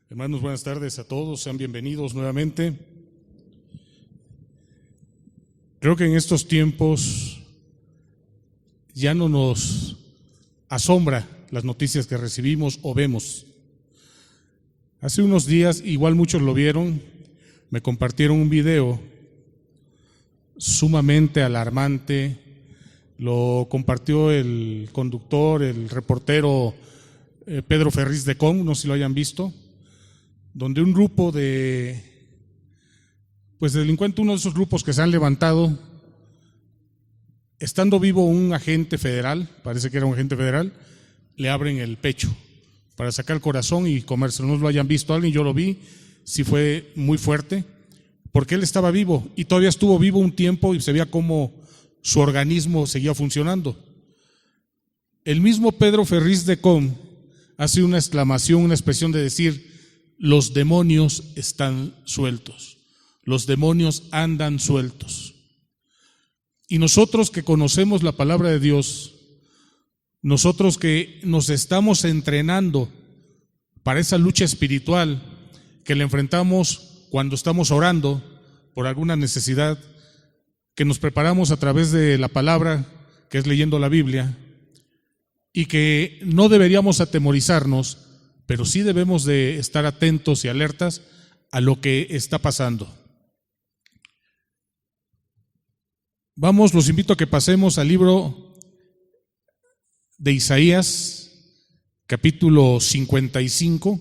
Hermanos, buenas tardes a todos, sean bienvenidos nuevamente. Creo que en estos tiempos ya no nos asombra las noticias que recibimos o vemos. Hace unos días, igual muchos lo vieron, me compartieron un video sumamente alarmante. Lo compartió el conductor, el reportero Pedro Ferriz de Com, no sé si lo hayan visto, donde un grupo de delincuentes, uno de esos grupos que se han levantado, estando vivo un agente federal, parece que era un agente federal, le abren el pecho para sacar el corazón y comérselo. No lo hayan visto alguien, yo lo vi, sí fue muy fuerte, porque él estaba vivo y todavía estuvo vivo un tiempo y se veía cómo su organismo seguía funcionando. El mismo Pedro Ferriz de Com hace una exclamación, una expresión de decir: los demonios están sueltos, los demonios andan sueltos. Y nosotros que conocemos la palabra de Dios, nosotros que nos estamos entrenando para esa lucha espiritual que le enfrentamos cuando estamos orando por alguna necesidad, que nos preparamos a través de la palabra, que es leyendo la Biblia, y que no deberíamos atemorizarnos, pero sí debemos de estar atentos y alertas a lo que está pasando. Vamos, los invito a que pasemos al libro de Isaías, capítulo 55.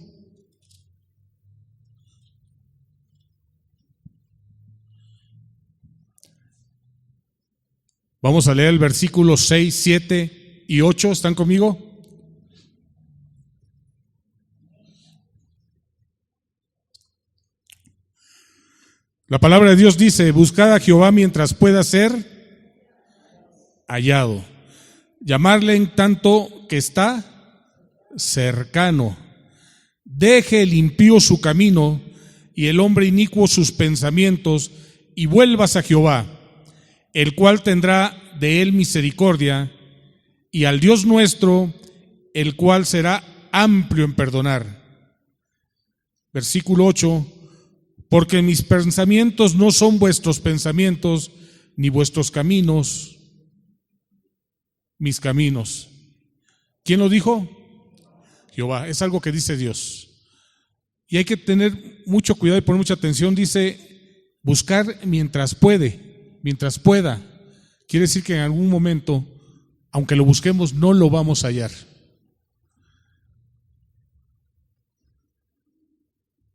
Vamos a leer el versículo 6, 7 y 8. ¿Están conmigo? La palabra de Dios dice: buscad a Jehová mientras pueda ser hallado, llamarle en tanto que está cercano. Deje el impío su camino y el hombre inicuo sus pensamientos, y vuelvas a Jehová, el cual tendrá de él misericordia, y al Dios nuestro, el cual será amplio en perdonar. Versículo 8: porque mis pensamientos no son vuestros pensamientos, ni vuestros caminos mis caminos. ¿Quién lo dijo? Jehová. Es algo que dice Dios. Y hay que tener mucho cuidado y poner mucha atención. Dice: buscar mientras pueda. Quiere decir que en algún momento, aunque lo busquemos, no lo vamos a hallar.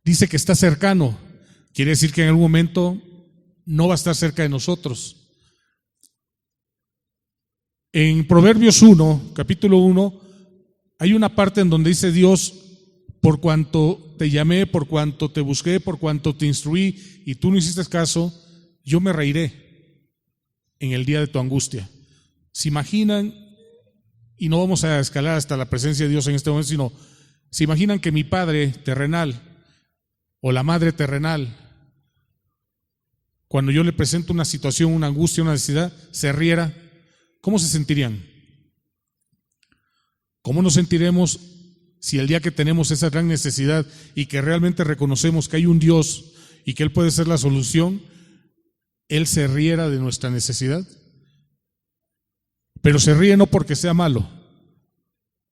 Dice que está cercano. Quiere decir que en algún momento no va a estar cerca de nosotros. En Proverbios 1, capítulo 1, hay una parte en donde dice Dios: por cuanto te llamé, por cuanto te busqué, por cuanto te instruí y tú no hiciste caso, yo me reiré en el día de tu angustia. ¿Se imaginan? Y no vamos a escalar hasta la presencia de Dios en este momento, sino ¿se imaginan que mi padre terrenal o la madre terrenal, cuando yo le presento una situación, una angustia, una necesidad, se riera? ¿Cómo se sentirían? ¿Cómo nos sentiremos si el día que tenemos esa gran necesidad y que realmente reconocemos que hay un Dios y que Él puede ser la solución, Él se riera de nuestra necesidad? Pero se ríe no porque sea malo,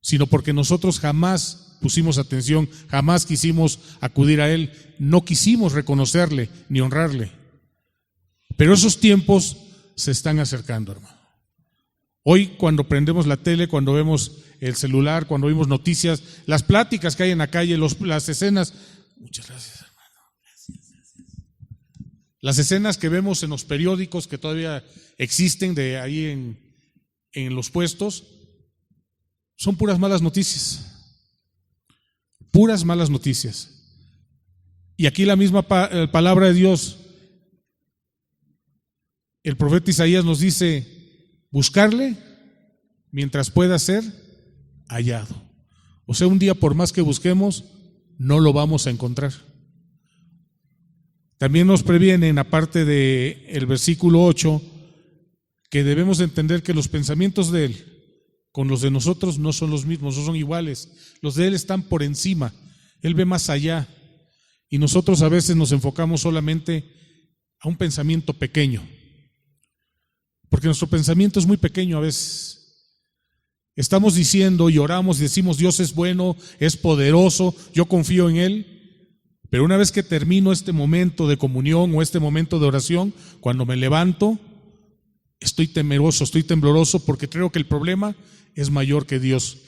sino porque nosotros jamás pusimos atención, jamás quisimos acudir a Él, no quisimos reconocerle ni honrarle. Pero esos tiempos se están acercando, hermano. Hoy, cuando prendemos la tele, cuando vemos el celular, cuando vemos noticias, las pláticas que hay en la calle, las escenas, muchas gracias, hermano. Las escenas que vemos en los periódicos que todavía existen de ahí en los puestos, son puras malas noticias. Puras malas noticias. Y aquí la misma palabra de Dios, el profeta Isaías nos dice: buscarle mientras pueda ser hallado. O sea, un día por más que busquemos, no lo vamos a encontrar. También nos previene, aparte del versículo 8, que debemos entender que los pensamientos de Él con los de nosotros no son los mismos, no son iguales. Los de Él están por encima. Él ve más allá y nosotros a veces nos enfocamos solamente a un pensamiento pequeño, porque nuestro pensamiento es muy pequeño a veces. Estamos diciendo y oramos y decimos Dios es bueno, es poderoso, yo confío en Él, pero una vez que termino este momento de comunión o este momento de oración, cuando me levanto, estoy temeroso, estoy tembloroso porque creo que el problema es mayor que Dios,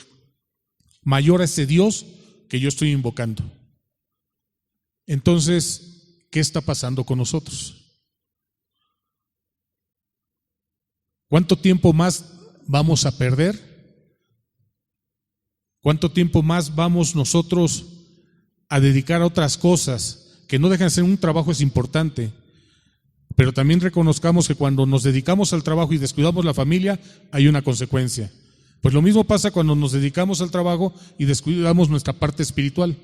mayor a ese Dios que yo estoy invocando. Entonces, ¿qué está pasando con nosotros? ¿Cuánto tiempo más vamos a perder? ¿Cuánto tiempo más vamos nosotros a dedicar a otras cosas que no dejan de ser un trabajo es importante? Pero también reconozcamos que cuando nos dedicamos al trabajo y descuidamos la familia, hay una consecuencia. Pues lo mismo pasa cuando nos dedicamos al trabajo y descuidamos nuestra parte espiritual.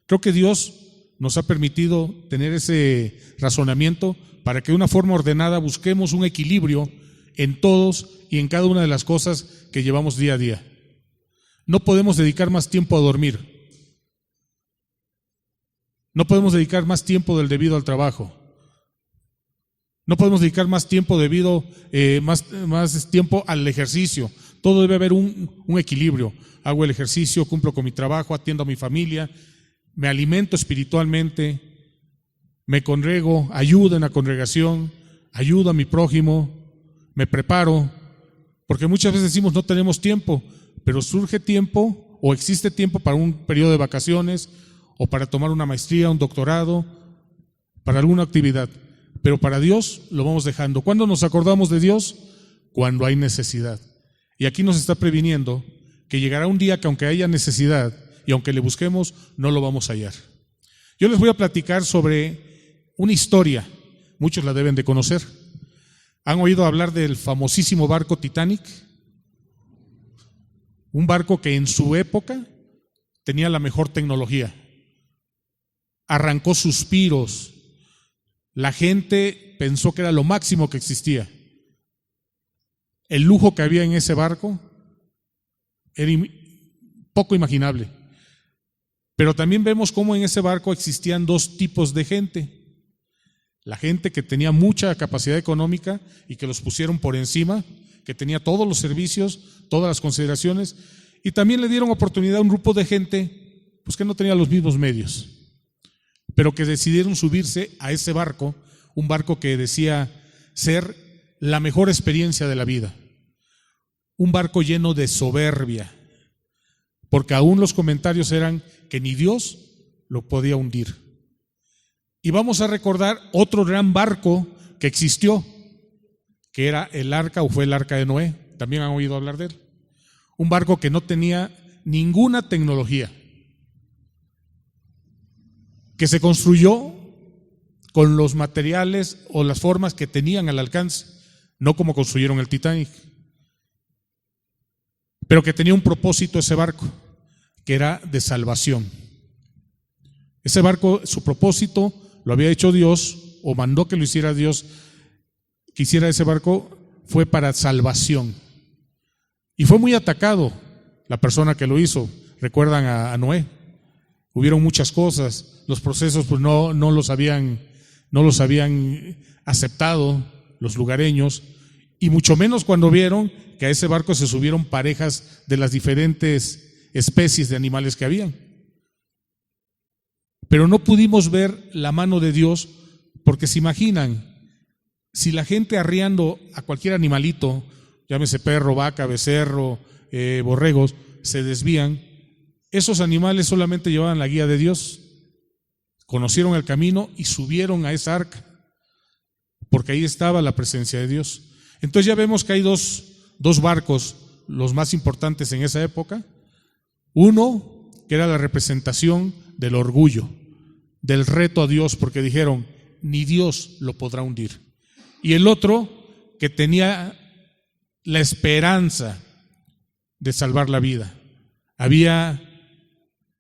Creo que Dios nos ha permitido tener ese razonamiento para que de una forma ordenada busquemos un equilibrio en todos y en cada una de las cosas que llevamos día a día. No podemos dedicar más tiempo a dormir. No podemos dedicar más tiempo del debido al trabajo. No podemos dedicar más tiempo más tiempo al ejercicio. Todo debe haber un equilibrio. Hago el ejercicio, cumplo con mi trabajo, atiendo a mi familia, me alimento espiritualmente, me congrego, ayudo en la congregación, ayudo a mi prójimo, me preparo, porque muchas veces decimos no tenemos tiempo, pero surge tiempo o existe tiempo para un periodo de vacaciones o para tomar una maestría, un doctorado, para alguna actividad. Pero para Dios lo vamos dejando. ¿Cuándo nos acordamos de Dios? Cuando hay necesidad. Y aquí nos está previniendo que llegará un día que aunque haya necesidad y aunque le busquemos, no lo vamos a hallar. Yo les voy a platicar sobre una historia, muchos la deben de conocer. ¿Han oído hablar del famosísimo barco Titanic? Un barco que en su época tenía la mejor tecnología. Arrancó suspiros. La gente pensó que era lo máximo que existía. El lujo que había en ese barco era poco imaginable. Pero también vemos cómo en ese barco existían dos tipos de gente. La gente que tenía mucha capacidad económica y que los pusieron por encima, que tenía todos los servicios, todas las consideraciones, y también le dieron oportunidad a un grupo de gente pues que no tenía los mismos medios, pero que decidieron subirse a ese barco, un barco que decía ser la mejor experiencia de la vida, un barco lleno de soberbia, porque aún los comentarios eran que ni Dios lo podía hundir. Y vamos a recordar otro gran barco que existió, que era el arca o fue el arca de Noé. También han oído hablar de él. Un barco que no tenía ninguna tecnología, que se construyó con los materiales o las formas que tenían al alcance, no como construyeron el Titanic, pero que tenía un propósito ese barco, que era de salvación. Ese barco, su propósito lo había hecho Dios, o mandó que lo hiciera Dios, que hiciera ese barco, fue para salvación. Y fue muy atacado la persona que lo hizo. Recuerdan a Noé. Hubieron muchas cosas, los procesos pues no los habían aceptado los lugareños, y mucho menos cuando vieron que a ese barco se subieron parejas de las diferentes especies de animales que habían. Pero no pudimos ver la mano de Dios, porque se imaginan, si la gente arriando a cualquier animalito, llámese perro, vaca, becerro, borregos, se desvían, esos animales solamente llevaban la guía de Dios, conocieron el camino y subieron a esa arca, porque ahí estaba la presencia de Dios. Entonces ya vemos que hay dos barcos, los más importantes en esa época. Uno, que era la representación del orgullo, del reto a Dios, porque dijeron, ni Dios lo podrá hundir. Y el otro, que tenía la esperanza de salvar la vida. Había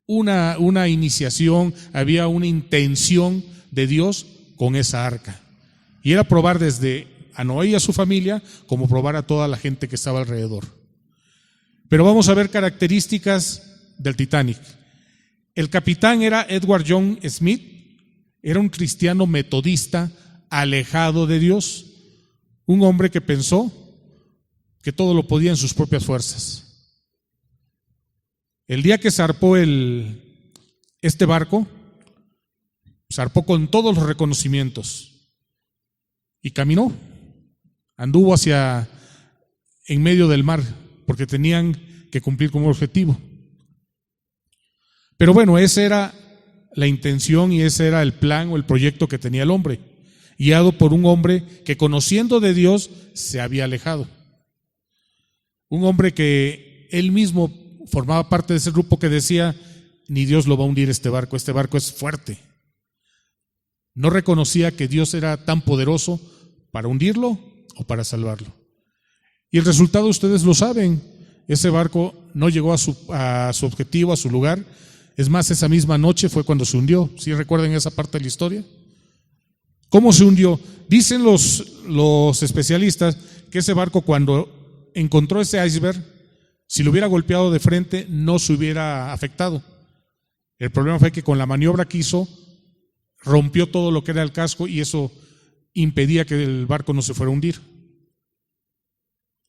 una iniciación, había una intención de Dios con esa arca. Y era probar desde a Noé y a su familia, como probar a toda la gente que estaba alrededor. Pero vamos a ver características del Titanic. El capitán era Edward John Smith, era un cristiano metodista alejado de Dios, un hombre que pensó que todo lo podía en sus propias fuerzas. El día que zarpó este barco, zarpó con todos los reconocimientos y caminó, anduvo en medio del mar, porque tenían que cumplir con un objetivo. Pero bueno, esa era la intención y ese era el plan o el proyecto que tenía el hombre, guiado por un hombre que, conociendo de Dios, se había alejado. Un hombre que él mismo formaba parte de ese grupo que decía: ni Dios lo va a hundir este barco es fuerte. No reconocía que Dios era tan poderoso para hundirlo o para salvarlo. Y el resultado ustedes lo saben, ese barco no llegó a su objetivo, a su lugar. Es más, esa misma noche fue cuando se hundió. ¿Sí recuerdan esa parte de la historia? ¿Cómo se hundió? Dicen los especialistas que ese barco, cuando encontró ese iceberg, si lo hubiera golpeado de frente, no se hubiera afectado. El problema fue que con la maniobra que hizo, rompió todo lo que era el casco y eso impedía que el barco no se fuera a hundir.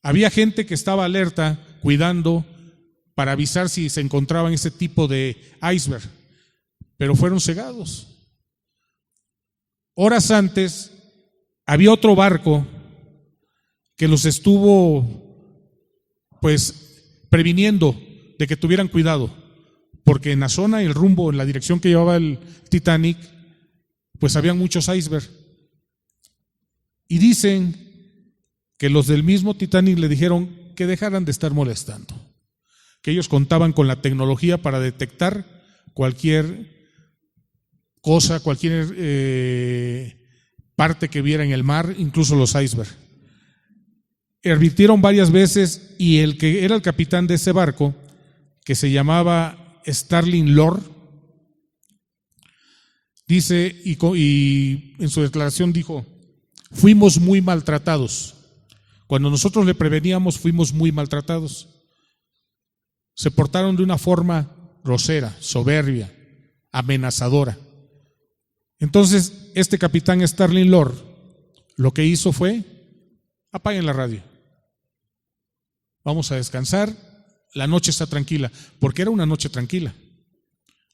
Había gente que estaba alerta, cuidando, para avisar si se encontraban ese tipo de iceberg, pero fueron cegados. Horas antes, había otro barco que los estuvo previniendo de que tuvieran cuidado, porque en la zona, el rumbo, en la dirección que llevaba el Titanic, habían muchos icebergs. Y dicen que los del mismo Titanic le dijeron que dejaran de estar molestando, que ellos contaban con la tecnología para detectar cualquier cosa, cualquier parte que viera en el mar, incluso los icebergs. Advirtieron varias veces, y el que era el capitán de ese barco, que se llamaba Starling Lord, dice, y en su declaración dijo: fuimos muy maltratados. Cuando nosotros le preveníamos, fuimos muy maltratados. Se portaron de una forma grosera, soberbia, amenazadora. Entonces, este capitán Starling Lord lo que hizo fue: apaguen la radio, vamos a descansar, la noche está tranquila, porque era una noche tranquila,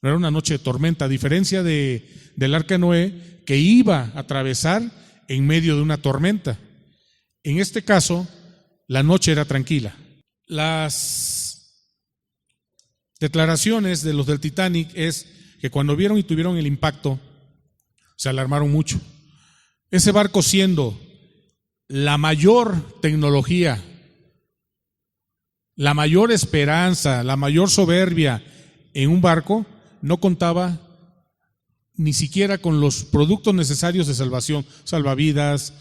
no era una noche de tormenta, a diferencia del arca de Noé, que iba a atravesar en medio de una tormenta. En este caso, la noche era tranquila. Las declaraciones de los del Titanic es que cuando vieron y tuvieron el impacto, se alarmaron mucho. Ese barco, siendo la mayor tecnología, la mayor esperanza, la mayor soberbia en un barco, no contaba ni siquiera con los productos necesarios de salvación, salvavidas,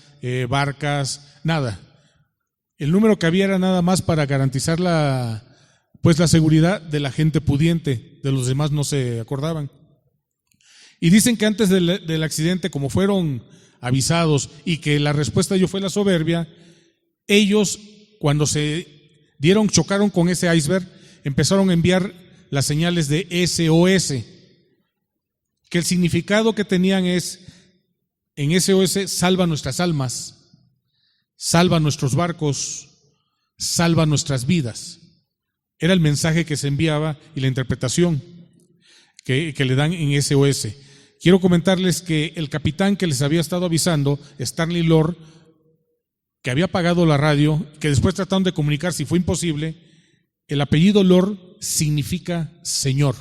barcas, nada. El número que había era nada más para garantizar la seguridad de la gente pudiente, de los demás no se acordaban. Y dicen que antes del accidente, como fueron avisados y que la respuesta de ellos fue la soberbia, ellos, cuando chocaron con ese iceberg, empezaron a enviar las señales de SOS, que el significado que tenían es: en SOS, salva nuestras almas, salva nuestros barcos, salva nuestras vidas. Era el mensaje que se enviaba y la interpretación que le dan en SOS. Quiero comentarles que el capitán que les había estado avisando, Starling Lord, que había apagado la radio, que después trataron de comunicar, si fue imposible, el apellido Lord significa Señor.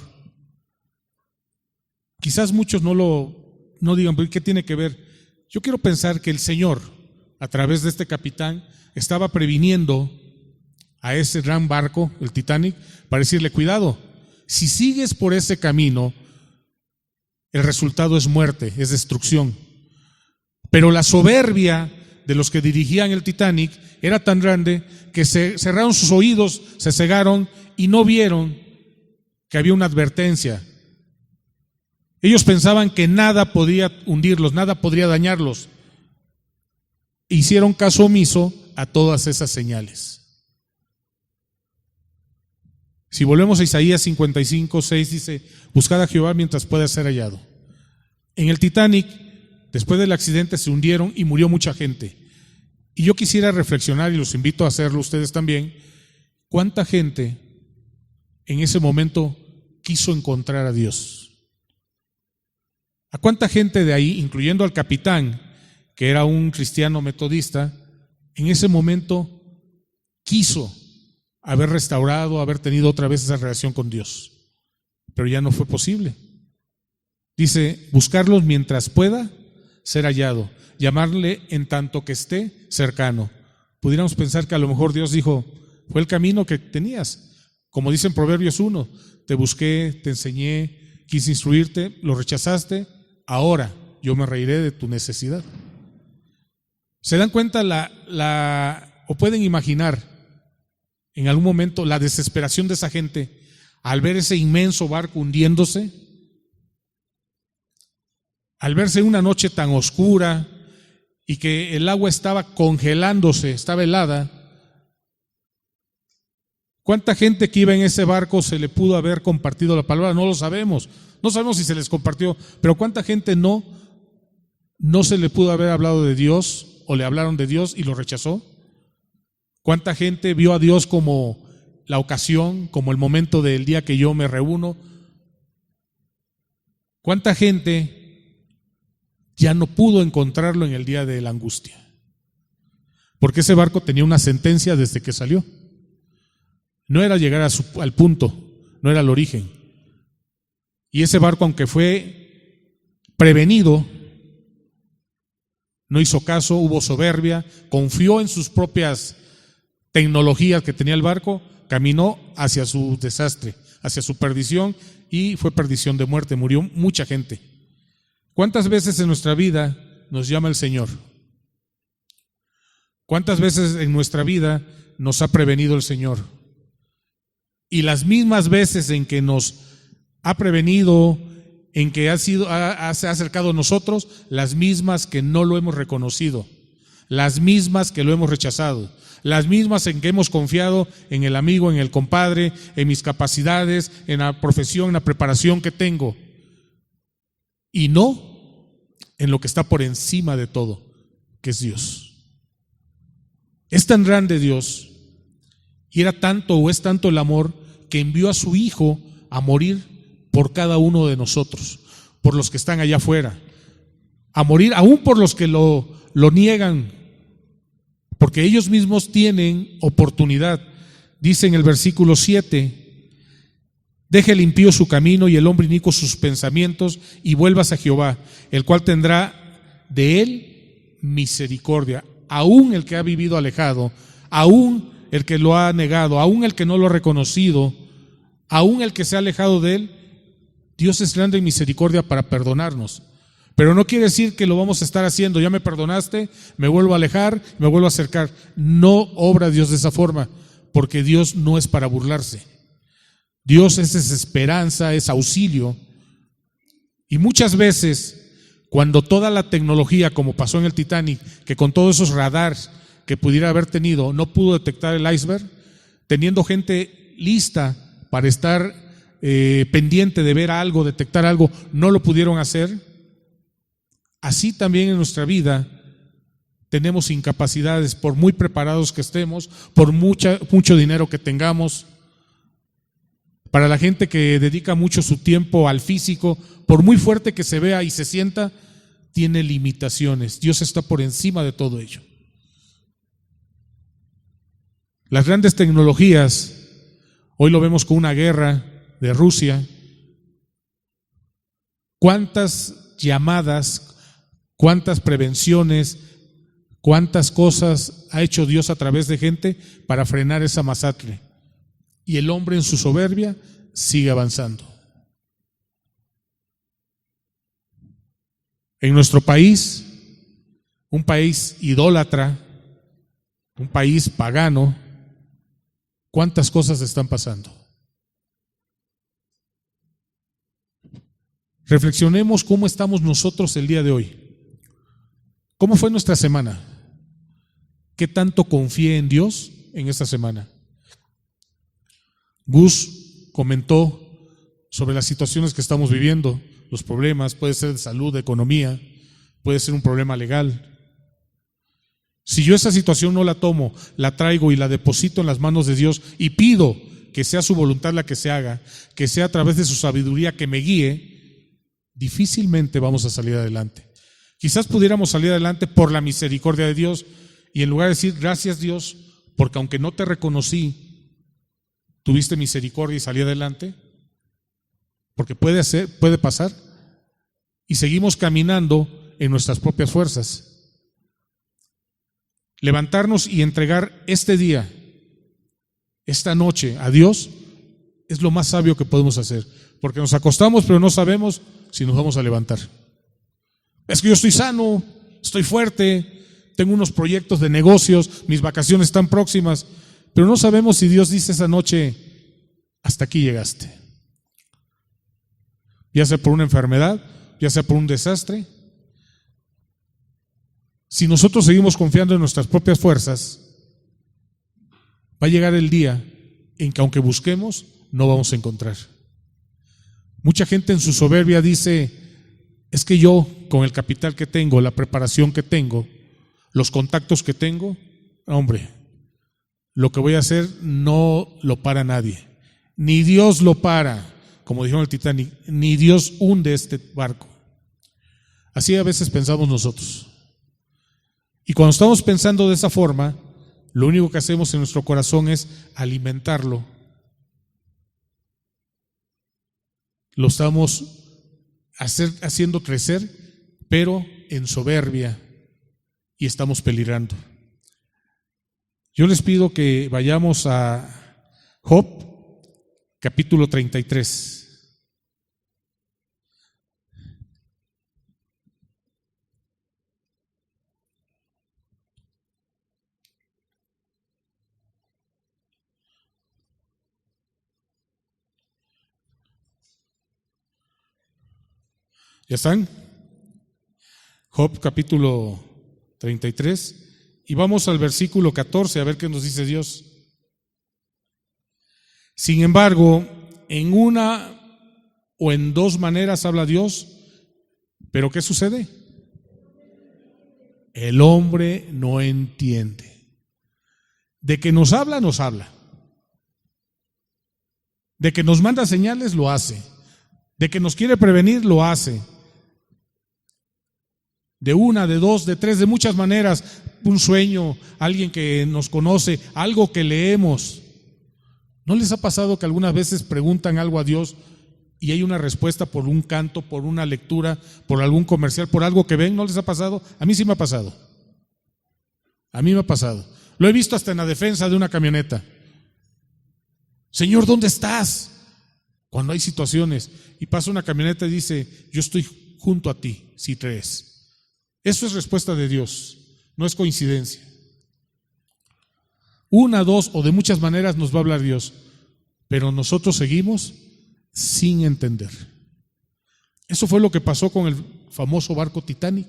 Quizás muchos no digan: ¿qué tiene que ver? Yo quiero pensar que el Señor, a través de este capitán, estaba previniendo a ese gran barco, el Titanic, para decirle: cuidado, si sigues por ese camino, el resultado es muerte, es destrucción. Pero la soberbia de los que dirigían el Titanic era tan grande que se cerraron sus oídos, se cegaron y no vieron que había una advertencia. Ellos pensaban que nada podía hundirlos, nada podría dañarlos. Hicieron caso omiso a todas esas señales. Si volvemos a Isaías 55:6, dice: buscad a Jehová mientras pueda ser hallado. En el Titanic, después del accidente, se hundieron y murió mucha gente. Y yo quisiera reflexionar, y los invito a hacerlo ustedes también, ¿cuánta gente en ese momento quiso encontrar a Dios? ¿A cuánta gente de ahí, incluyendo al capitán, que era un cristiano metodista, en ese momento quiso haber restaurado, haber tenido otra vez esa relación con Dios? Pero ya no fue posible. Dice: buscarlos mientras pueda ser hallado, llamarle en tanto que esté cercano. Pudiéramos pensar que a lo mejor Dios dijo: fue el camino que tenías. Como dice en Proverbios 1, te busqué, te enseñé, quise instruirte, lo rechazaste, ahora yo me reiré de tu necesidad. ¿Se dan cuenta o pueden imaginar en algún momento la desesperación de esa gente al ver ese inmenso barco hundiéndose? Al verse una noche tan oscura y que el agua estaba congelándose, estaba helada. ¿Cuánta gente que iba en ese barco se le pudo haber compartido la palabra? No lo sabemos. No sabemos si se les compartió, pero ¿cuánta gente no se le pudo haber hablado de Dios o le hablaron de Dios y lo rechazó? ¿Cuánta gente vio a Dios como la ocasión, como el momento del día que yo me reúno? ¿Cuánta gente ya no pudo encontrarlo en el día de la angustia? Porque ese barco tenía una sentencia desde que salió. No era llegar al punto, no era el origen. Y ese barco, aunque fue prevenido, no hizo caso, hubo soberbia, confió en sus propias tecnologías que tenía el barco, caminó hacia su desastre, hacia su perdición, y fue perdición de muerte, murió mucha gente. ¿Cuántas veces en nuestra vida nos llama el Señor? ¿Cuántas veces en nuestra vida nos ha prevenido el Señor? Y las mismas veces en que nos ha prevenido, en que se ha acercado a nosotros, las mismas que no lo hemos reconocido, las mismas que lo hemos rechazado, las mismas en que hemos confiado en el amigo, en el compadre, en mis capacidades, en la profesión, en la preparación que tengo, y no en lo que está por encima de todo, que es Dios. Es tan grande Dios, y era tanto o es tanto el amor, que envió a su Hijo a morir por cada uno de nosotros, por los que están allá afuera, a morir aún por los que lo niegan, porque ellos mismos tienen oportunidad. Dice en el versículo 7: deje el impío su camino y el hombre inicuo sus pensamientos, y vuelvas a Jehová, el cual tendrá de él misericordia. Aún el que ha vivido alejado, aún el que lo ha negado, aún el que no lo ha reconocido, aún el que se ha alejado de él, Dios es grande en misericordia para perdonarnos. Pero no quiere decir que lo vamos a estar haciendo: ya me perdonaste, me vuelvo a alejar, me vuelvo a acercar. No obra Dios de esa forma, porque Dios no es para burlarse. Dios es esperanza, es auxilio. Y muchas veces, cuando toda la tecnología, como pasó en el Titanic, que con todos esos radares que pudiera haber tenido, no pudo detectar el iceberg, teniendo gente lista para estar pendiente de ver algo, detectar algo, no lo pudieron hacer. Así también en nuestra vida tenemos incapacidades, por muy preparados que estemos, por mucho dinero que tengamos. Para la gente que dedica mucho su tiempo al físico, por muy fuerte que se vea y se sienta, tiene limitaciones. Dios está por encima de todo ello. Las grandes tecnologías, hoy lo vemos con una guerra de Rusia. ¿Cuántas llamadas, cuántas prevenciones, cuántas cosas ha hecho Dios a través de gente para frenar esa masacre? Y el hombre en su soberbia sigue avanzando. En nuestro país, un país idólatra, un país pagano, ¿cuántas cosas están pasando? Reflexionemos cómo estamos nosotros el día de hoy. ¿Cómo fue nuestra semana? ¿Qué tanto confié en Dios en esta semana? Gus comentó sobre las situaciones que estamos viviendo, los problemas, puede ser de salud, de economía, puede ser un problema legal. Si yo esa situación no la tomo, la traigo y la deposito en las manos de Dios y pido que sea su voluntad la que se haga, que sea a través de su sabiduría que me guíe, difícilmente vamos a salir adelante. Quizás pudiéramos salir adelante por la misericordia de Dios y en lugar de decir gracias Dios, porque aunque no te reconocí, tuviste misericordia y salí adelante, porque puede pasar, y seguimos caminando en nuestras propias fuerzas. Levantarnos y entregar este día, esta noche a Dios es lo más sabio que podemos hacer, porque nos acostamos pero no sabemos si nos vamos a levantar. Es que yo estoy sano, estoy fuerte, tengo unos proyectos de negocios, mis vacaciones están próximas, pero no sabemos si Dios dice esa noche, hasta aquí llegaste. Ya sea por una enfermedad, ya sea por un desastre. Si nosotros seguimos confiando en nuestras propias fuerzas, va a llegar el día en que aunque busquemos, no vamos a encontrar. Mucha gente en su soberbia dice, es que yo con el capital que tengo, la preparación que tengo, los contactos que tengo, hombre, lo que voy a hacer no lo para nadie, ni Dios lo para, como dijeron el Titanic, ni Dios hunde este barco. Así a veces pensamos nosotros. Y cuando estamos pensando de esa forma, lo único que hacemos en nuestro corazón es alimentarlo. Lo estamos haciendo crecer, pero en soberbia, y estamos peligrando. Yo les pido que vayamos a Job, capítulo 33. ¿Ya están? Job capítulo 33 y vamos al versículo 14 a ver qué nos dice Dios. Sin embargo, en una o en dos maneras habla Dios, pero ¿qué sucede? El hombre no entiende. De que nos habla, nos habla. De que nos manda señales, lo hace. De que nos quiere prevenir, lo hace. De una, de dos, de tres, de muchas maneras, un sueño, alguien que nos conoce, algo que leemos. ¿No les ha pasado que algunas veces preguntan algo a Dios y hay una respuesta por un canto, por una lectura, por algún comercial, por algo que ven? ¿No les ha pasado? A mí sí me ha pasado. A mí me ha pasado. Lo he visto hasta en la defensa de una camioneta. Señor, ¿dónde estás? Cuando hay situaciones y pasa una camioneta y dice, yo estoy junto a ti, si crees. Eso es respuesta de Dios, no es coincidencia. Una, dos o de muchas maneras nos va a hablar Dios, pero nosotros seguimos sin entender. Eso fue lo que pasó con el famoso barco Titanic.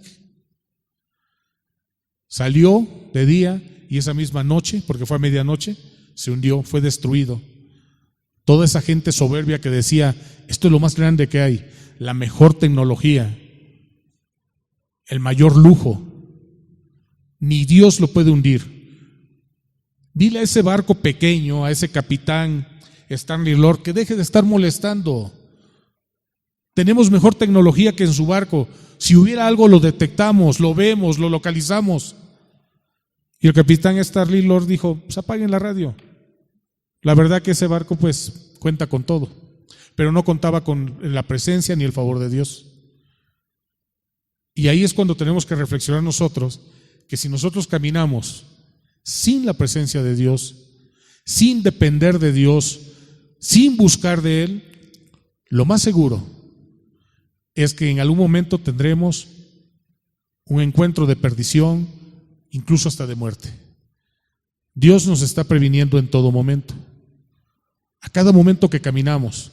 Salió de día y esa misma noche, porque fue a medianoche, se hundió, fue destruido. Toda esa gente soberbia que decía, esto es lo más grande que hay, la mejor tecnología, el mayor lujo, ni Dios lo puede hundir. Dile a ese barco pequeño, a ese capitán Stanley Lord, que deje de estar molestando. Tenemos mejor tecnología que en su barco. Si hubiera algo lo detectamos, lo vemos, lo localizamos. Y el capitán Stanley Lord dijo, pues apaguen la radio. La verdad que ese barco pues cuenta con todo, pero no contaba con la presencia ni el favor de Dios. Y ahí es cuando tenemos que reflexionar nosotros, que si nosotros caminamos sin la presencia de Dios, sin depender de Dios, sin buscar de Él, lo más seguro es que en algún momento tendremos un encuentro de perdición, incluso hasta de muerte. Dios nos está previniendo en todo momento, a cada momento que caminamos.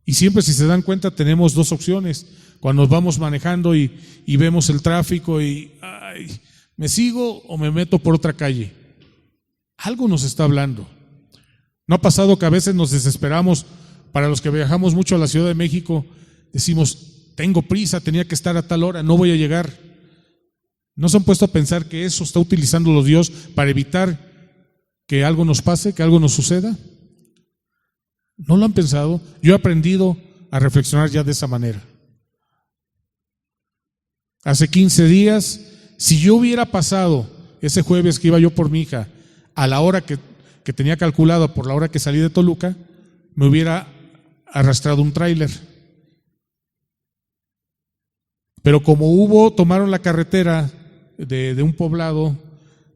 Y siempre, si se dan cuenta, tenemos dos opciones. Cuando vamos manejando y vemos el tráfico y ¿me sigo o me meto por otra calle? Algo nos está hablando. ¿No ha pasado que a veces nos desesperamos? Para los que viajamos mucho a la Ciudad de México, decimos, tengo prisa, tenía que estar a tal hora, no voy a llegar. ¿No se han puesto a pensar que eso está utilizándolo Dios para evitar que algo nos pase, que algo nos suceda? ¿No lo han pensado? Yo he aprendido a reflexionar ya de esa manera. Hace 15 días, si yo hubiera pasado ese jueves que iba yo por mi hija a la hora que tenía calculado, por la hora que salí de Toluca, me hubiera arrastrado un tráiler. Pero como tomaron la carretera de un poblado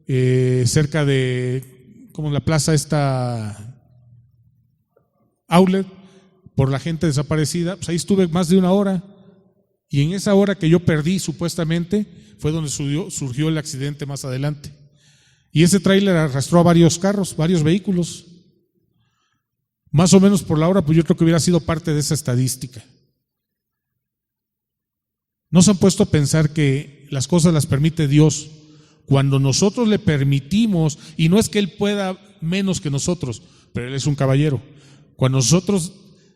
cerca de, como la plaza esta Outlet, por la gente desaparecida, pues ahí estuve más de una hora. Y en esa hora que yo perdí supuestamente fue donde surgió el accidente más adelante. Y ese tráiler arrastró a varios carros, varios vehículos. Más o menos por la hora, pues yo creo que hubiera sido parte de esa estadística. ¿No se han puesto a pensar que las cosas las permite Dios cuando nosotros le permitimos? Y no es que Él pueda menos que nosotros, pero Él es un caballero. Cuando nosotros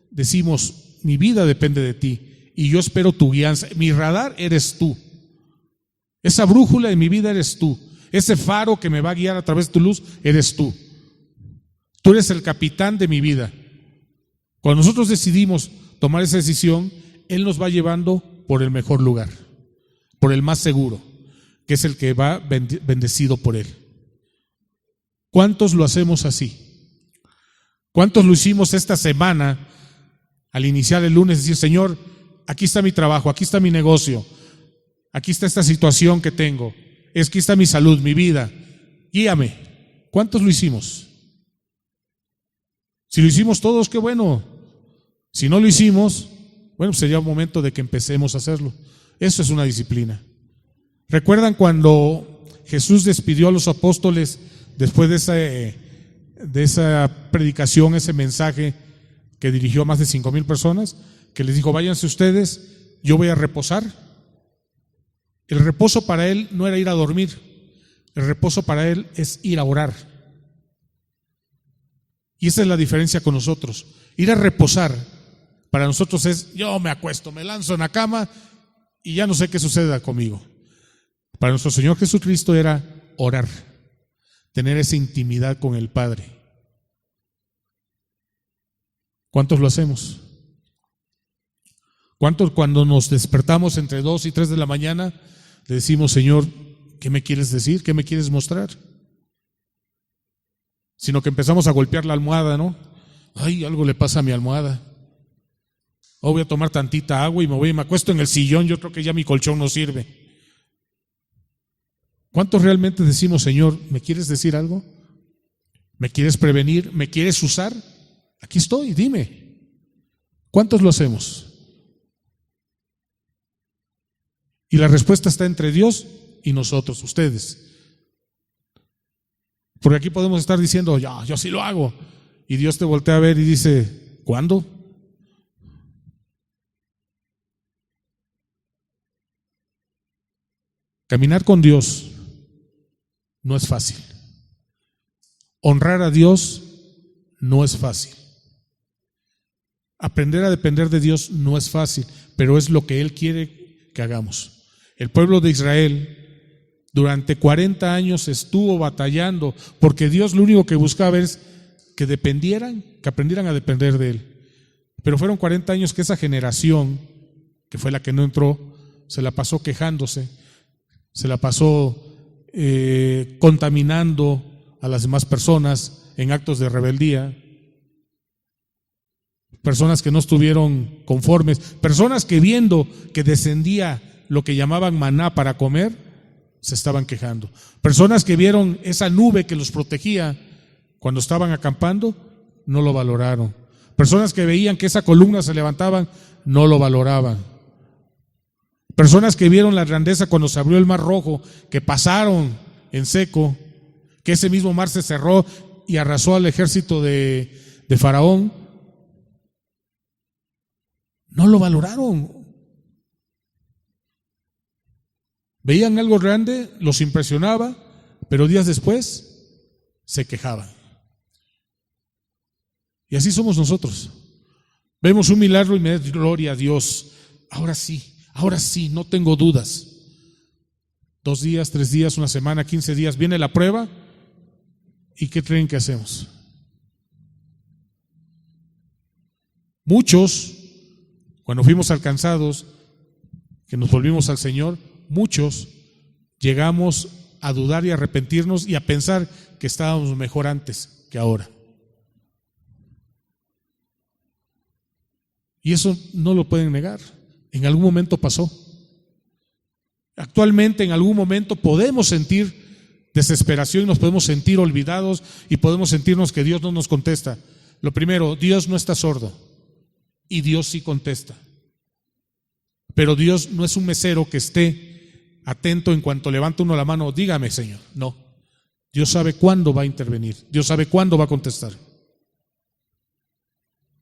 decimos, mi vida depende de ti y yo espero tu guianza, mi radar eres tú, esa brújula de mi vida eres tú, ese faro que me va a guiar a través de tu luz eres tú. Tú eres el capitán de mi vida. Cuando nosotros decidimos tomar esa decisión, Él nos va llevando por el mejor lugar, por el más seguro, que es el que va bendecido por Él. ¿Cuántos lo hacemos así? ¿Cuántos lo hicimos esta semana al iniciar el lunes? Decir, Señor, aquí está mi trabajo, aquí está mi negocio, aquí está esta situación que tengo, aquí está mi salud, mi vida, guíame. ¿Cuántos lo hicimos? Si lo hicimos todos, qué bueno. Si no lo hicimos, bueno, pues sería un momento de que empecemos a hacerlo. Eso es una disciplina. ¿Recuerdan cuando Jesús despidió a los apóstoles después de esa predicación, ese mensaje que dirigió a más de 5,000 personas? Que les dijo, váyanse ustedes, yo voy a reposar. El reposo para Él no era ir a dormir. El reposo para Él es ir a orar. Y esa es la diferencia con nosotros. Ir a reposar para nosotros es, yo me acuesto, me lanzo en la cama y ya no sé qué suceda conmigo. Para nuestro Señor Jesucristo era orar, tener esa intimidad con el Padre. ¿Cuántos lo hacemos? ¿Cuántos cuando nos despertamos entre 2 y 3 de la mañana le decimos, Señor, ¿qué me quieres decir? ¿Qué me quieres mostrar? Sino que empezamos a golpear la almohada, ¿no? Ay, algo le pasa a mi almohada. Oh, voy a tomar tantita agua y me acuesto en el sillón, yo creo que ya mi colchón no sirve. ¿Cuántos realmente decimos, Señor, ¿me quieres decir algo? ¿Me quieres prevenir? ¿Me quieres usar? Aquí estoy, dime. ¿Cuántos lo hacemos? Y la respuesta está entre Dios y nosotros, ustedes. Porque aquí podemos estar diciendo, yo sí lo hago. Y Dios te voltea a ver y dice, ¿cuándo? Caminar con Dios no es fácil. Honrar a Dios no es fácil. Aprender a depender de Dios no es fácil, pero es lo que Él quiere que hagamos. El pueblo de Israel durante 40 años estuvo batallando porque Dios lo único que buscaba es que aprendieran a depender de Él. Pero fueron 40 años que esa generación, que fue la que no entró, se la pasó quejándose, se la pasó contaminando a las demás personas en actos de rebeldía, personas que no estuvieron conformes, personas que viendo que descendía lo que llamaban maná para comer, se estaban quejando. Personas que vieron esa nube que los protegía cuando estaban acampando, no lo valoraron. Personas que veían que esa columna se levantaban, no lo valoraban. Personas que vieron la grandeza cuando se abrió el mar rojo, que pasaron en seco, que ese mismo mar se cerró y arrasó al ejército de Faraón, no lo valoraron. Veían algo grande, los impresionaba, pero días después se quejaban. Y así somos nosotros. Vemos un milagro y me da gloria a Dios. Ahora sí, no tengo dudas. 2 días, 3 días, una semana, 15 días, viene la prueba. ¿Y qué creen que hacemos? Muchos, cuando fuimos alcanzados, que nos volvimos al Señor, muchos llegamos a dudar y a arrepentirnos y a pensar que estábamos mejor antes que ahora. Y eso no lo pueden negar. En algún momento pasó. Actualmente en algún momento podemos sentir desesperación y nos podemos sentir olvidados y podemos sentirnos que Dios no nos contesta. Lo primero, Dios no está sordo y Dios sí contesta. Pero Dios no es un mesero que esté atento en cuanto levanta uno la mano, dígame, Señor. No. Dios sabe cuándo va a intervenir. Dios sabe cuándo va a contestar.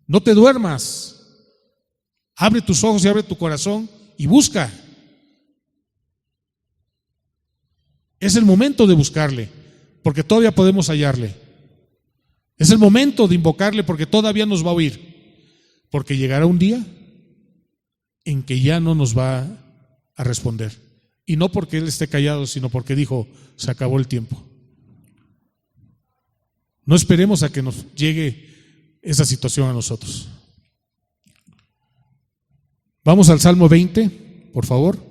No te duermas. Abre tus ojos y abre tu corazón y busca. Es el momento de buscarle, porque todavía podemos hallarle. Es el momento de invocarle, porque todavía nos va a oír. Porque llegará un día en que ya no nos va a responder. Y no porque Él esté callado, sino porque dijo, se acabó el tiempo. No esperemos a que nos llegue esa situación a nosotros. Vamos al Salmo 20, por favor.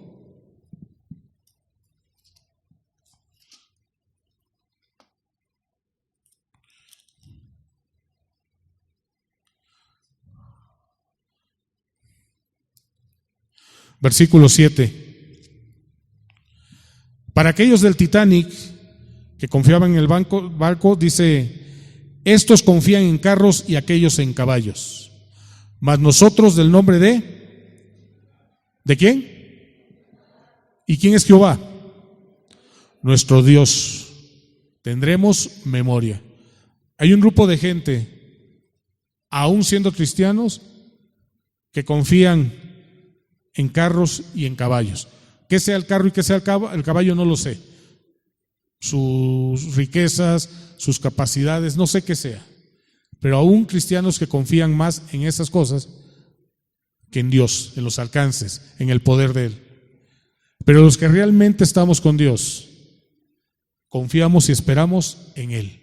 Versículo 7. Para aquellos del Titanic que confiaban en el barco, dice, estos confían en carros y aquellos en caballos. Mas nosotros del nombre ¿de quién? ¿Y quién es Jehová? Nuestro Dios. Tendremos memoria. Hay un grupo de gente, aún siendo cristianos, que confían en carros y en caballos. ¿Qué sea el carro y qué sea el caballo? No lo sé. Sus riquezas, sus capacidades, no sé qué sea. Pero aún cristianos que confían más en esas cosas que en Dios, en los alcances, en el poder de Él. Pero los que realmente estamos con Dios, confiamos y esperamos en Él.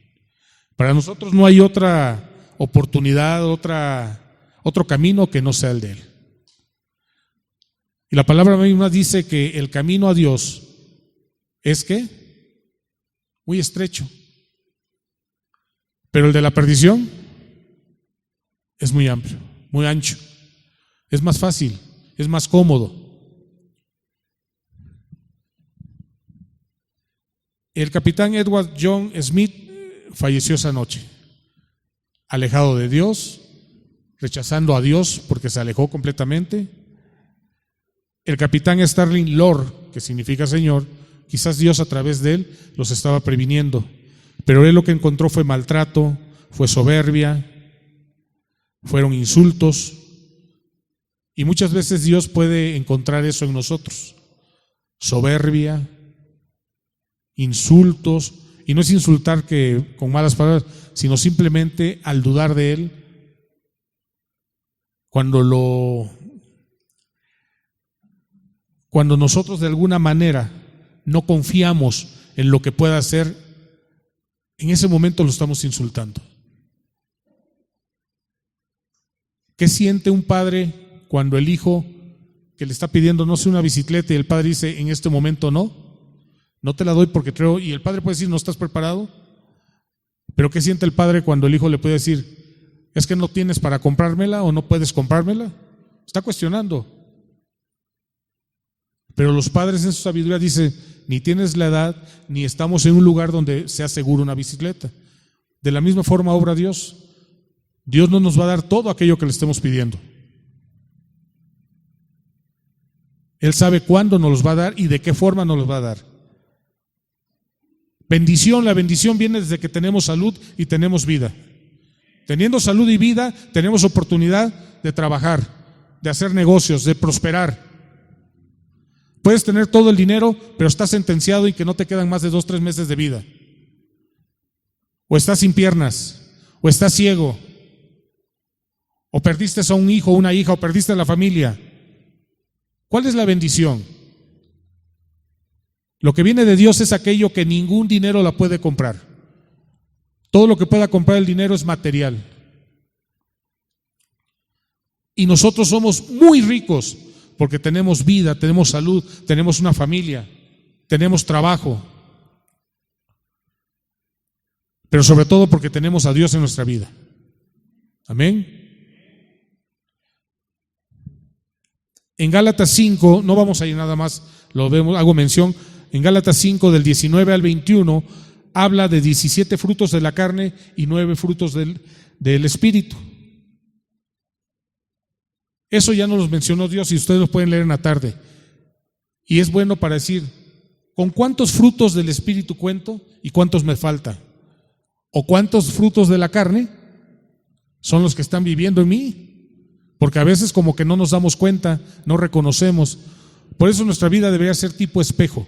Para nosotros no hay otra oportunidad, otro camino que no sea el de Él. Y la palabra misma dice que el camino a Dios es ¿qué? Muy estrecho. Pero el de la perdición es muy amplio, muy ancho. Es más fácil, es más cómodo. El capitán Edward John Smith falleció esa noche, alejado de Dios, rechazando a Dios porque se alejó completamente. El capitán Sterling Lord, que significa Señor, quizás Dios a través de él los estaba previniendo, pero él lo que encontró fue maltrato, fue soberbia, fueron insultos, y muchas veces Dios puede encontrar eso en nosotros, soberbia, insultos, y no es insultar que con malas palabras, sino simplemente al dudar de Él, cuando nosotros de alguna manera no confiamos en lo que pueda hacer, en ese momento lo estamos insultando. ¿Qué siente un padre cuando el hijo que le está pidiendo, no sé, una bicicleta y el padre dice, en este momento no te la doy porque creo, y el padre puede decir, no estás preparado? Pero ¿qué siente el padre cuando el hijo le puede decir, es que no tienes para comprármela o no puedes comprármela? Está cuestionando. Pero los padres en su sabiduría dicen, ni tienes la edad, ni estamos en un lugar donde sea seguro una bicicleta. De la misma forma obra Dios. Dios no nos va a dar todo aquello que le estemos pidiendo. Él sabe cuándo nos los va a dar y de qué forma nos los va a dar. Bendición, la bendición viene desde que tenemos salud y tenemos vida. Teniendo salud y vida, tenemos oportunidad de trabajar, de hacer negocios, de prosperar. Puedes tener todo el dinero, pero estás sentenciado y que no te quedan más de 2-3 meses de vida. O estás sin piernas, o estás ciego, o perdiste a un hijo, una hija, o perdiste a la familia. ¿Cuál es la bendición? Lo que viene de Dios es aquello que ningún dinero la puede comprar. Todo lo que pueda comprar el dinero es material. Y nosotros somos muy ricos porque tenemos vida, tenemos salud, tenemos una familia, tenemos trabajo. Pero sobre todo porque tenemos a Dios en nuestra vida. Amén. En Gálatas 5, no vamos a ir nada más, lo vemos, hago mención, en Gálatas 5 del 19 al 21 habla de 17 frutos de la carne y 9 frutos del Espíritu. Eso ya nos los mencionó Dios y ustedes lo pueden leer en la tarde. Y es bueno para decir, ¿con cuántos frutos del Espíritu cuento y cuántos me falta? ¿O cuántos frutos de la carne son los que están viviendo en mí? Porque a veces como que no nos damos cuenta, no reconocemos. Por eso nuestra vida debería ser tipo espejo.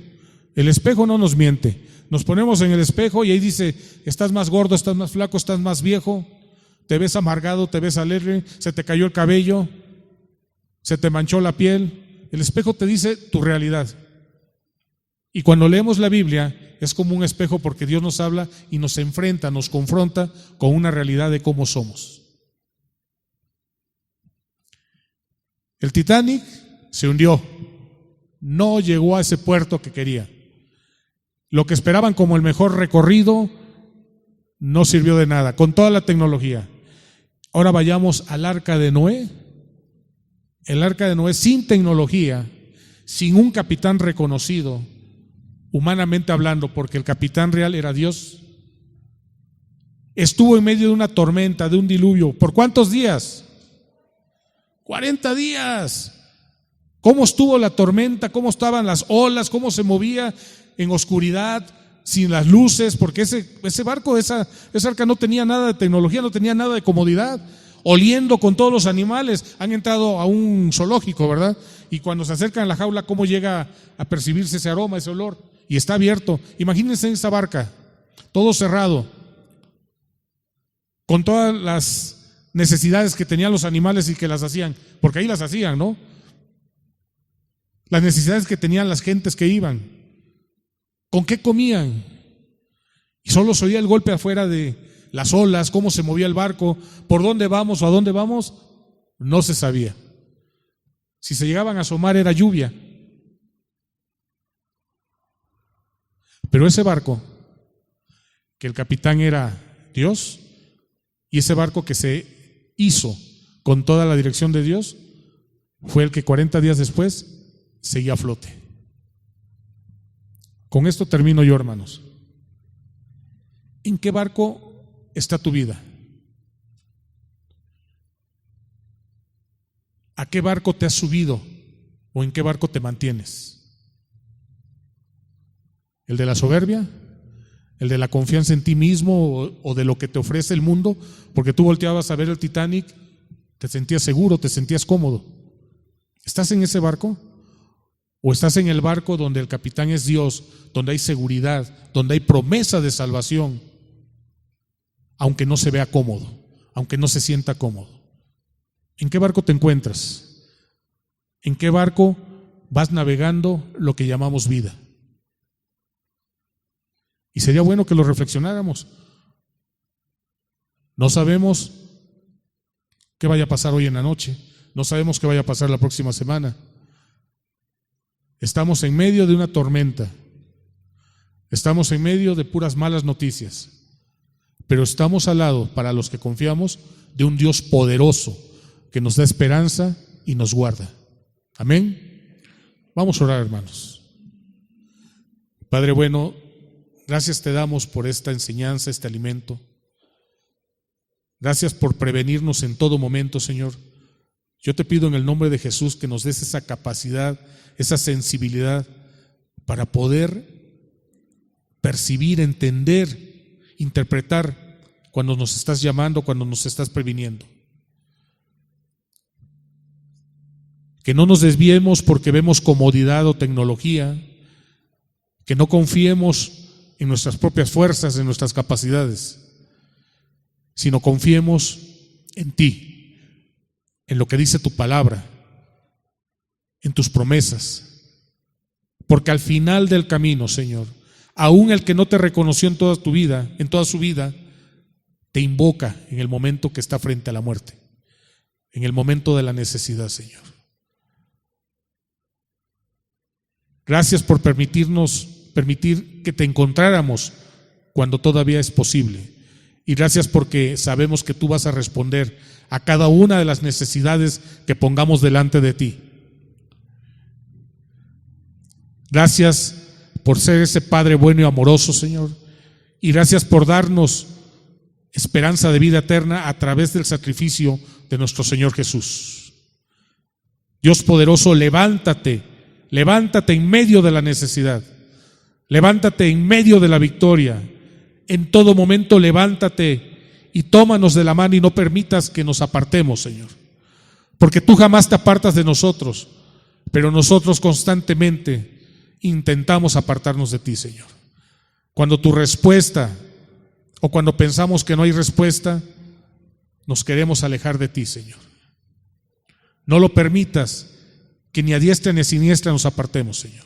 El espejo no nos miente. Nos ponemos en el espejo y ahí dice, estás más gordo, estás más flaco, estás más viejo, te ves amargado, te ves alegre, se te cayó el cabello, se te manchó la piel. El espejo te dice tu realidad. Y cuando leemos la Biblia es como un espejo porque Dios nos habla y nos enfrenta, nos confronta con una realidad de cómo somos. El Titanic se hundió, no llegó a ese puerto que quería. Lo que esperaban como el mejor recorrido no sirvió de nada, con toda la tecnología. Ahora vayamos al arca de Noé. El arca de Noé sin tecnología, sin un capitán reconocido, humanamente hablando, porque el capitán real era Dios. Estuvo en medio de una tormenta, de un diluvio. ¿Por cuántos días? 40 días. ¿Cómo estuvo la tormenta? ¿Cómo estaban las olas? ¿Cómo se movía en oscuridad, sin las luces? Porque ese barco, esa arca no tenía nada de tecnología, no tenía nada de comodidad. Oliendo con todos los animales. Han entrado a un zoológico, ¿verdad? Y cuando se acercan a la jaula, ¿cómo llega a percibirse ese aroma, ese olor? Y está abierto. Imagínense esa barca, todo cerrado, con todas las necesidades que tenían los animales y que las hacían, porque ahí las hacían, ¿no? Las necesidades que tenían las gentes que iban, ¿con qué comían? Y solo se oía el golpe afuera de las olas, cómo se movía el barco, por dónde vamos o a dónde vamos, no se sabía. Si se llegaban a asomar era lluvia. Pero ese barco, que el capitán era Dios, y ese barco que se hizo con toda la dirección de Dios, fue el que 40 días después seguía a flote. Con esto termino yo, hermanos. ¿En qué barco está tu vida? ¿A qué barco te has subido o en qué barco te mantienes? ¿El de la soberbia? ¿El de la confianza en ti mismo o de lo que te ofrece el mundo? Porque tú volteabas a ver el Titanic, te sentías seguro, te sentías cómodo. ¿Estás en ese barco? ¿O estás en el barco donde el capitán es Dios, donde hay seguridad, donde hay promesa de salvación, aunque no se vea cómodo, aunque no se sienta cómodo? ¿En qué barco te encuentras? ¿En qué barco vas navegando lo que llamamos vida? Y sería bueno que lo reflexionáramos. No sabemos qué vaya a pasar hoy en la noche, no sabemos qué vaya a pasar la próxima semana. Estamos en medio de una tormenta, estamos en medio de puras malas noticias, pero estamos al lado, para los que confiamos, de un Dios poderoso que nos da esperanza y nos guarda. Amén. Vamos a orar, hermanos. Padre bueno, gracias te damos por esta enseñanza, este alimento. Gracias por prevenirnos en todo momento, Señor. Yo te pido en el nombre de Jesús que nos des esa capacidad, esa sensibilidad para poder percibir, entender, interpretar cuando nos estás llamando, cuando nos estás previniendo. Que no nos desviemos porque vemos comodidad o tecnología, que no confiemos en nuestras propias fuerzas, en nuestras capacidades, sino confiemos en ti, en lo que dice tu palabra, en tus promesas. Porque al final del camino, Señor, aún el que no te reconoció en toda tu vida, en toda su vida, te invoca en el momento que está frente a la muerte, en el momento de la necesidad, Señor. Gracias por permitir que te encontráramos cuando todavía es posible. Y gracias porque sabemos que tú vas a responder a cada una de las necesidades que pongamos delante de ti. Gracias por ser ese Padre bueno y amoroso, Señor. Y gracias por darnos esperanza de vida eterna a través del sacrificio de nuestro Señor Jesús. Dios poderoso, levántate en medio de la necesidad. Levántate en medio de la victoria. En todo momento levántate y tómanos de la mano y no permitas que nos apartemos, Señor. Porque tú jamás te apartas de nosotros, pero nosotros constantemente intentamos apartarnos de ti, Señor. Cuando tu respuesta o cuando pensamos que no hay respuesta, nos queremos alejar de ti, Señor. No lo permitas que ni a diestra ni a siniestra nos apartemos, Señor.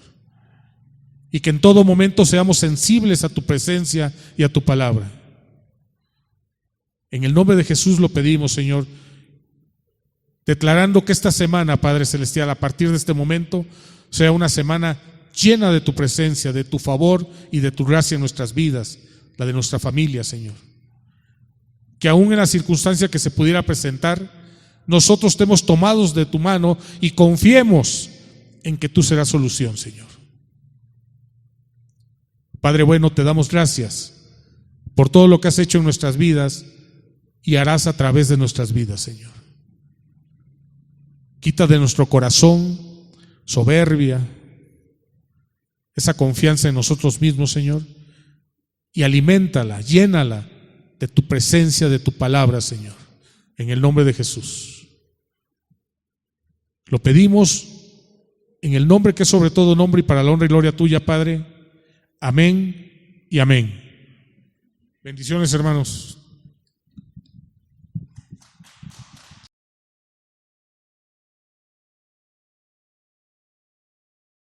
Y que en todo momento seamos sensibles a tu presencia y a tu palabra. En el nombre de Jesús lo pedimos, Señor, declarando que esta semana, Padre Celestial, a partir de este momento, sea una semana llena de tu presencia, de tu favor y de tu gracia en nuestras vidas, la de nuestra familia, Señor. Que aún en la circunstancia que se pudiera presentar, nosotros estemos tomados de tu mano y confiemos en que tú serás solución, Señor. Padre bueno, te damos gracias por todo lo que has hecho en nuestras vidas y harás a través de nuestras vidas, Señor. Quita de nuestro corazón soberbia, esa confianza en nosotros mismos, Señor, y aliméntala, llénala de tu presencia, de tu palabra, Señor, en el nombre de Jesús. Lo pedimos en el nombre que es sobre todo nombre y para la honra y gloria tuya, Padre. Amén y amén. Bendiciones, hermanos.